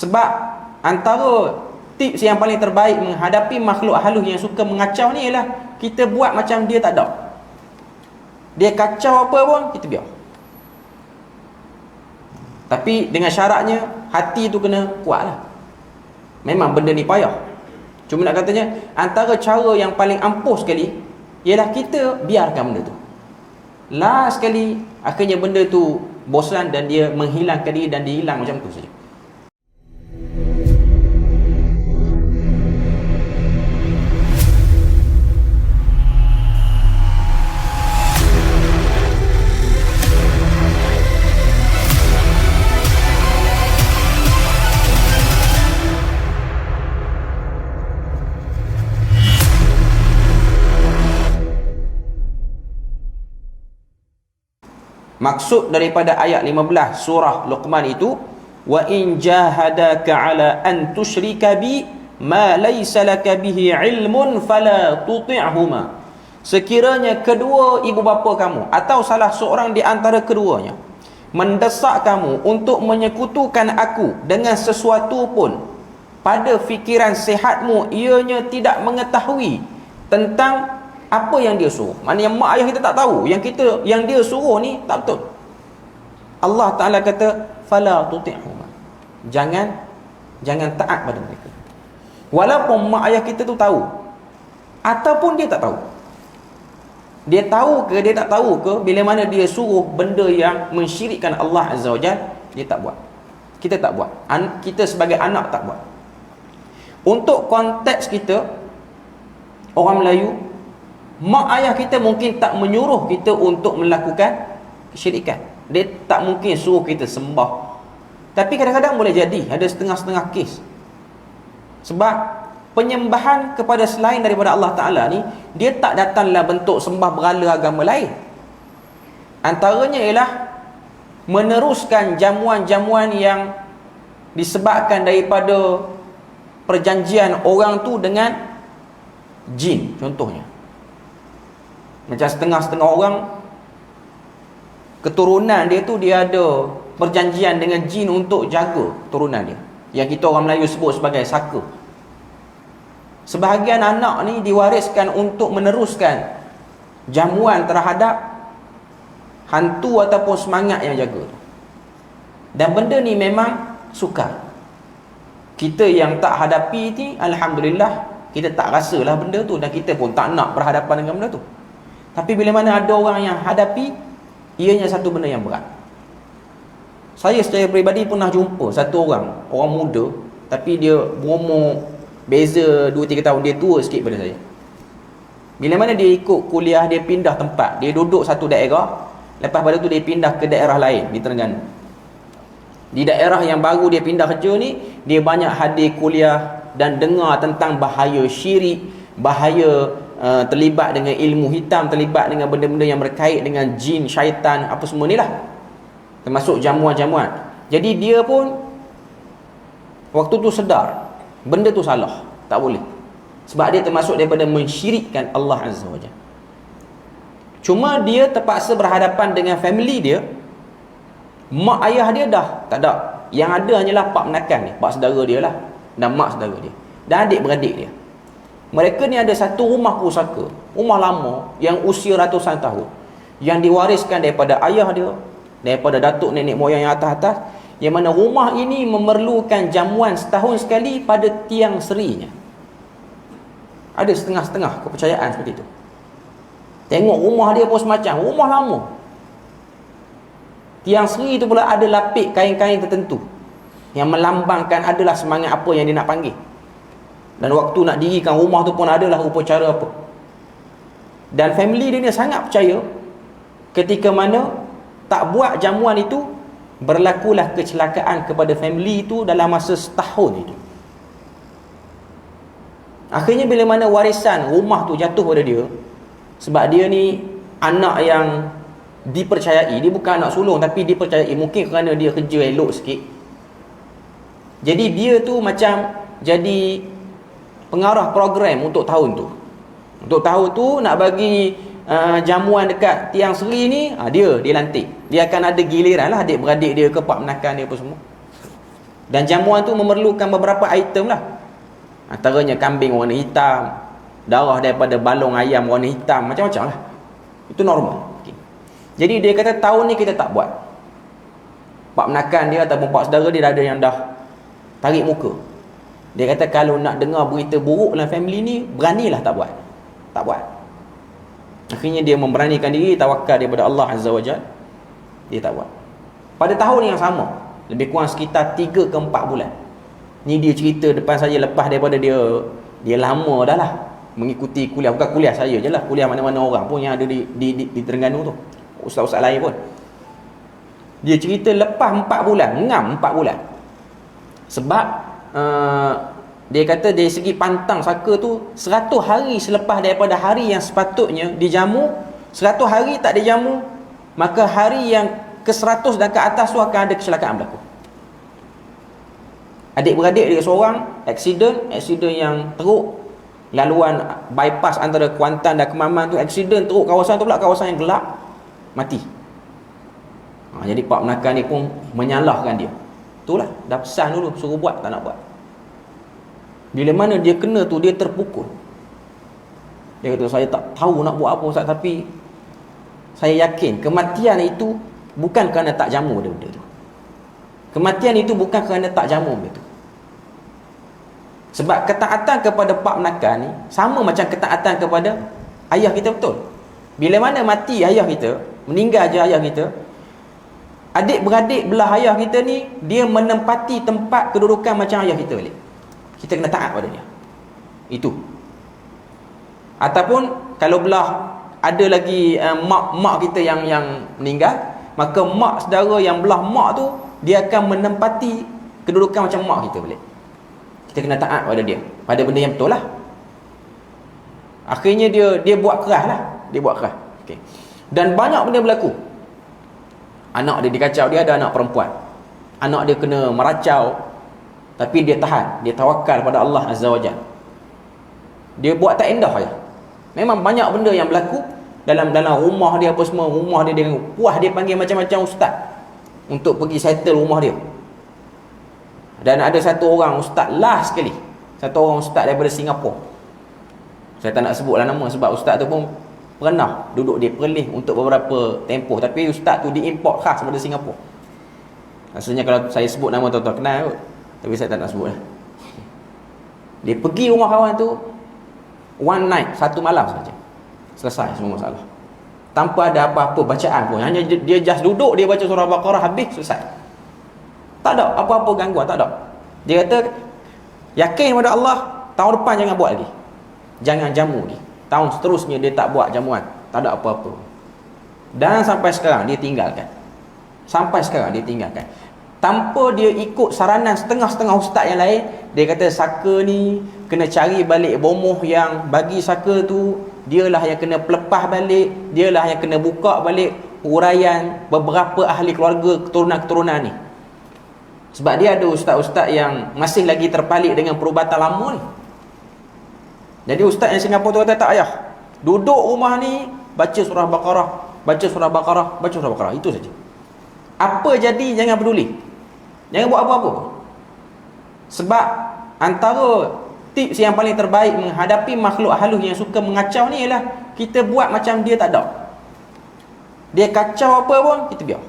Sebab antara tips yang paling terbaik menghadapi makhluk halus yang suka mengacau ni ialah kita buat macam dia tak ada. Dia kacau apa pun, kita biar. Tapi dengan syaratnya, hati tu kena kuat lah. Memang benda ni payah. Cuma nak katanya, antara cara yang paling ampuh sekali ialah kita biarkan benda tu. Last sekali, akhirnya benda tu bosan dan dia menghilangkan diri dan dia hilang macam tu saja. Maksud daripada ayat 15 surah Luqman itu, wa in jahadaka ala an tusyrika bi ma laysa laka bihi ilmun fala tuti'huma. Sekiranya kedua ibu bapa kamu atau salah seorang di antara keduanya mendesak kamu untuk menyekutukan aku dengan sesuatu pun, pada fikiran sihatmu ianya tidak mengetahui tentang apa yang dia suruh. Maknanya mak ayah kita tak tahu, yang dia suruh ni tak betul. Allah Ta'ala kata fala tuti'huma, jangan taat pada mereka. Walaupun mak ayah kita tu tahu ataupun dia tak tahu. Dia tahu ke dia tak tahu ke, bila mana dia suruh benda yang mensyirikkan Allah Azza wa Jalla, dia tak buat. Kita tak buat. Kita sebagai anak tak buat. Untuk konteks kita orang Melayu, mak ayah kita mungkin tak menyuruh kita untuk melakukan kesyirikan. Dia tak mungkin suruh kita sembah. Tapi kadang-kadang boleh jadi ada setengah-setengah kes. Sebab penyembahan kepada selain daripada Allah Ta'ala ni, dia tak datanglah bentuk sembah berhala agama lain. Antaranya ialah meneruskan jamuan-jamuan yang disebabkan daripada perjanjian orang tu dengan jin, contohnya. Macam setengah-setengah orang, keturunan dia tu dia ada perjanjian dengan jin untuk jaga keturunan dia, yang kita orang Melayu sebut sebagai saka. Sebahagian anak ni diwariskan untuk meneruskan jamuan terhadap hantu ataupun semangat yang jaga. Dan benda ni memang sukar. Kita yang tak hadapi ni, alhamdulillah, kita tak rasalah benda tu dan kita pun tak nak berhadapan dengan benda tu. Tapi bila mana ada orang yang hadapi, ianya satu benda yang berat. Saya secara peribadi pernah jumpa satu orang muda, tapi dia berumur beza 2-3 tahun, dia tua sikit pada saya. Bila mana dia ikut kuliah, dia pindah tempat, dia duduk satu daerah, lepas pada tu dia pindah ke daerah lain di Terengganu. Di daerah yang baru dia pindah kerja ni, dia banyak hadir kuliah dan dengar tentang bahaya syirik, bahaya terlibat dengan ilmu hitam, terlibat dengan benda-benda yang berkait dengan jin, syaitan, apa semua ni lah, termasuk jamuan-jamuan. Jadi dia pun waktu tu sedar benda tu salah, tak boleh, sebab dia termasuk daripada mensyirikkan Allah Azza wa Jalla. Cuma dia terpaksa berhadapan dengan family dia. Mak ayah dia dah tak ada, yang ada hanyalah pak menakan ni, pak saudara dia lah, dan mak saudara dia, dan adik-beradik dia. Mereka ni ada satu rumah pusaka, rumah lama yang usia ratusan tahun, yang diwariskan daripada ayah dia, daripada datuk nenek moyang yang atas-atas, yang mana rumah ini memerlukan jamuan setahun sekali pada tiang serinya. Ada setengah-setengah kepercayaan seperti itu. Tengok rumah dia pun semacam rumah lama. Tiang seri itu pula ada lapik kain-kain tertentu yang melambangkan adalah semangat apa yang dia nak panggil. Dan waktu nak dirikan rumah tu pun adalah upacara apa. Dan family dia ni sangat percaya, ketika mana tak buat jamuan itu, berlakulah kecelakaan kepada family itu dalam masa setahun itu. Akhirnya bila mana warisan rumah tu jatuh pada dia, sebab dia ni anak yang dipercayai, dia bukan anak sulung tapi dipercayai, mungkin kerana dia kerja elok sikit, jadi dia tu macam jadi pengarah program untuk tahun tu. Untuk tahun tu nak bagi jamuan dekat tiang seri ni, dia lantik. Dia akan ada giliran lah adik-beradik dia ke pak menakan dia apa semua. Dan jamuan tu memerlukan beberapa item lah. Antaranya kambing warna hitam, darah daripada balong ayam warna hitam, macam-macam lah. Itu normal. Okay. Jadi dia kata tahun ni kita tak buat. Pak menakan dia ataupun pak saudara dia dah ada yang dah tarik muka. Dia kata kalau nak dengar berita buruk dalam family ni, beranilah tak buat. Tak buat. Akhirnya dia memberanikan diri, tawakal daripada Allah Azza wa Jalla. Dia tak buat. Pada tahun yang sama, lebih kurang sekitar 3 ke 4 bulan. Ni dia cerita depan saya lepas daripada dia lama dah lah mengikuti kuliah. Bukan kuliah saya je lah, kuliah mana-mana orang pun yang ada di Terengganu tu, ustaz-ustaz lain pun. Dia cerita lepas 4 bulan, ngam 4 bulan. Sebab dia kata dari segi pantang saka tu 100 hari selepas daripada hari yang sepatutnya dijamu, 100 hari tak dijamu, maka hari yang ke 100 dan ke atas tu akan ada kecelakaan berlaku. Adik-beradik dia seorang aksiden yang teruk, laluan bypass antara Kuantan dan Kemaman tu, aksiden teruk, kawasan tu pula kawasan yang gelap, mati. Jadi Pak Menakan ni pun menyalahkan dia. Itulah, dah pesan dulu suruh buat, tak nak buat. Bila mana dia kena tu, dia terpukul. Dia kata saya tak tahu nak buat apa Ustaz, tapi saya yakin kematian itu bukan kerana tak jamu benda-benda tu. Kematian itu bukan kerana tak jamu benda tu. Sebab ketaatan kepada Pak Menakan ni sama macam ketaatan kepada ayah kita, betul. Bila mana mati ayah kita, meninggal je ayah kita, adik-beradik belah ayah kita ni, dia menempati tempat kedudukan macam ayah kita balik. Kita kena taat pada dia. Itu. Ataupun kalau belah ada lagi mak kita yang meninggal, maka mak saudara yang belah mak tu, dia akan menempati kedudukan macam mak kita balik. Kita kena taat pada dia, pada benda yang betul lah. Akhirnya dia buat keras lah. Dia buat keras. Okay. Dan banyak benda berlaku. Anak dia dikacau, dia ada anak perempuan. Anak dia kena meracau, tapi dia tahan, dia tawakal pada Allah Azza wa Jalla. Dia buat tak endah je. Memang banyak benda yang berlaku dalam rumah dia apa semua. Rumah dia puas, dia panggil macam-macam ustaz untuk pergi settle rumah dia. Dan ada satu orang ustaz last sekali, satu orang ustaz daripada Singapura. Saya tak nak sebutlah nama sebab ustaz tu pun pernah duduk di Perlis untuk beberapa tempoh, tapi ustaz tu diimport khas daripada Singapura. Rasanya kalau saya sebut nama tuan-tuan kenal kot, tapi saya tak nak sebut lah. Dia pergi rumah kawan tu, one night, 1 malam saja, selesai semua masalah, tanpa ada apa-apa bacaan pun. Hanya dia just duduk, dia baca surah Baqarah, habis, selesai. Tak ada apa-apa gangguan, tak ada. Dia kata yakin pada Allah, tahun depan jangan buat lagi, jangan jamu lagi. Tahun seterusnya dia tak buat jamuan, tak ada apa-apa. Dan sampai sekarang dia tinggalkan. Sampai sekarang dia tinggalkan, tanpa dia ikut saranan setengah-setengah ustaz yang lain. Dia kata saka ni kena cari balik bomoh yang bagi saka tu, dialah yang kena pelepah balik, dialah yang kena buka balik huraian beberapa ahli keluarga keturunan-keturunan ni. Sebab dia ada ustaz-ustaz yang masih lagi terpalit dengan perubatan lama ni. Jadi ustaz yang Singapura tu kata tak payah, duduk rumah ni baca surah Baqarah, baca surah Baqarah, baca surah Baqarah, itu saja. Apa jadi jangan peduli, jangan buat apa-apa. Sebab antara tips yang paling terbaik menghadapi makhluk halus yang suka mengacau ni ialah kita buat macam dia tak ada. Dia kacau apa pun kita biar.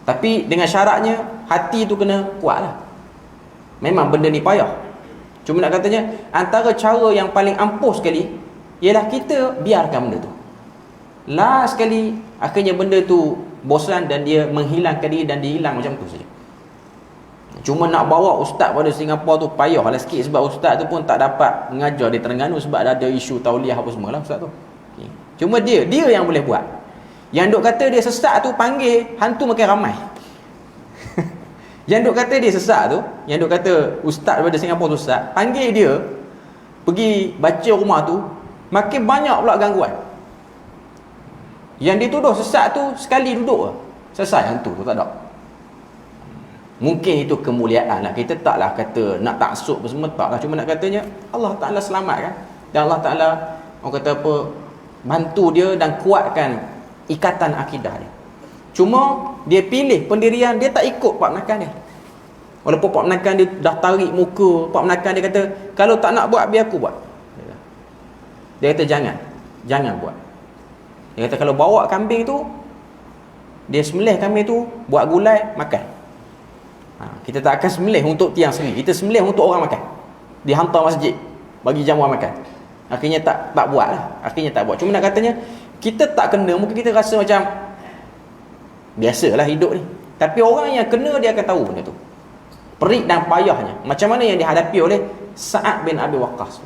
Tapi dengan syaratnya hati tu kena kuat lah. Memang benda ni payah. Cuma nak katanya antara cara yang paling ampuh sekali ialah kita biarkan benda tu. Last sekali akhirnya benda tu bosan dan dia menghilangkan diri dan dia hilang macam tu saja. Cuma nak bawa ustaz pada Singapura tu payah lah sikit, sebab ustaz tu pun tak dapat mengajar di Terengganu sebab ada isu tauliah apa semua lah ustaz tu. Okay. Cuma dia yang boleh buat. Yang duk kata dia sesat tu panggil hantu makin ramai. Yang duk kata dia sesat tu, yang duk kata ustaz daripada Singapura tu sesat, panggil dia pergi baca rumah tu, makin banyak pula gangguan. Yang dituduh sesat tu sekali duduk selesai hantu tu tak ada. Mungkin itu kemuliaan lah. Kita taklah kata nak taksub apa semua, taklah. Cuma nak katanya Allah Ta'ala selamatkan, dan Allah Ta'ala orang kata apa, bantu dia dan kuatkan ikatan akidah dia. Cuma dia pilih pendirian, dia tak ikut pak menakan dia. Walaupun pak menakan dia dah tarik muka, pak menakan dia kata, kalau tak nak buat, biar aku buat. Dia kata jangan buat. Dia kata kalau bawa kambing tu, dia sembelih kambing tu, buat gulai, makan. Kita tak akan sembelih untuk tiang sendiri, kita sembelih untuk orang makan. Dihantar masjid, bagi jamuan makan. Akhirnya tak buat lah. Akhirnya tak buat. Cuma nak katanya, kita tak kena, mungkin kita rasa macam biasalah hidup ni. Tapi orang yang kena, dia akan tahu benda tu. Perik dan payahnya. Macam mana yang dihadapi oleh Sa'ad bin Abi Waqqas.